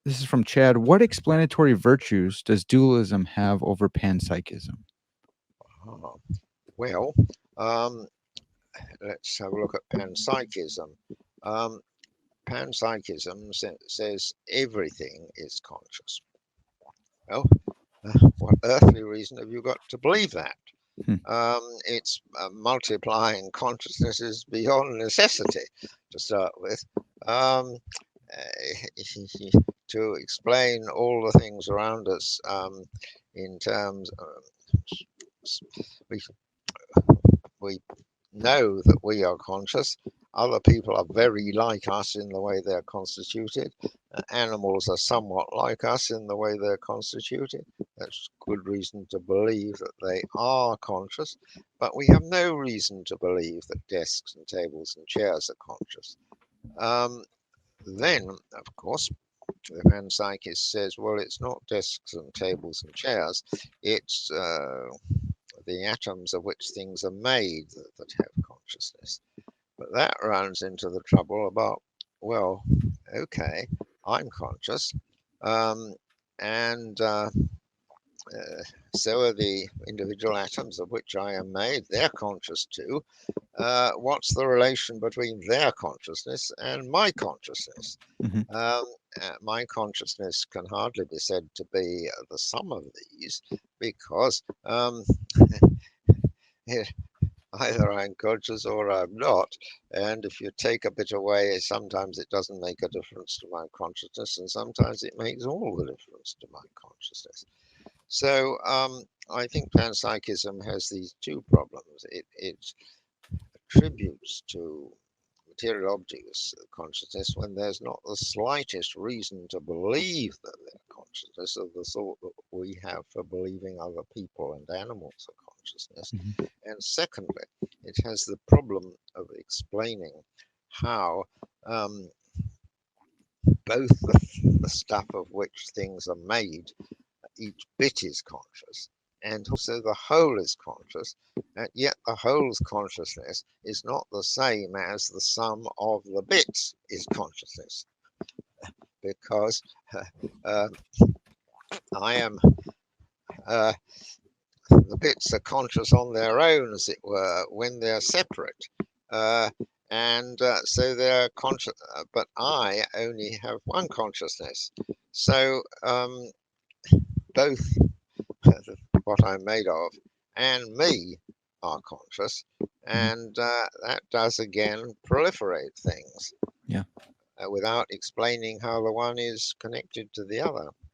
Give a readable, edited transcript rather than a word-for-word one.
This is from Chad. What explanatory virtues does dualism have over panpsychism? Ah, well, um, let's have a look at panpsychism. Um, Panpsychism says everything is conscious. Well, what earthly reason have you got to believe that? Hmm. It's multiplying consciousnesses beyond necessity to start with. Um, to explain all the things around us in terms we we know that we are conscious. Other people are very like us in the way they're constituted. Animals are somewhat like us in the way they're constituted. That's good reason to believe that they are conscious, but we have no reason to believe that desks and tables and chairs are conscious. Um, then, of course, the panpsychist says, well, it's not desks and tables and chairs, it's the atoms of which things are made that have consciousness. But that runs into the trouble about, well, okay, I'm conscious, um, and so are the individual atoms of which I am made. They're conscious too. What's the relation between their consciousness and my consciousness? Hmm. Um, my consciousness can hardly be said to be the sum of these because either I'm conscious or I'm not. And if you take a bit away, sometimes it doesn't make a difference to my consciousness, and sometimes it makes all the difference to my consciousness. So I think panpsychism has these two problems. It attributes to material objects consciousness when there's not the slightest reason to believe that they're consciousness of the sort that we have for believing other people and animals are consciousness. Hmm. And secondly, it has the problem of explaining how um, both the stuff of which things are made, each bit is conscious, and also the whole is conscious, and yet the whole's consciousness is not the same as the sum of the bits is consciousness, because uh, I am uh, the bits are conscious on their own, as it were, when they're separate. Uh, and so they're conscious, but I only have one consciousness. So both what I'm made of and me are conscious, Hmm. and that does again proliferate things Yeah. without explaining how the one is connected to the other.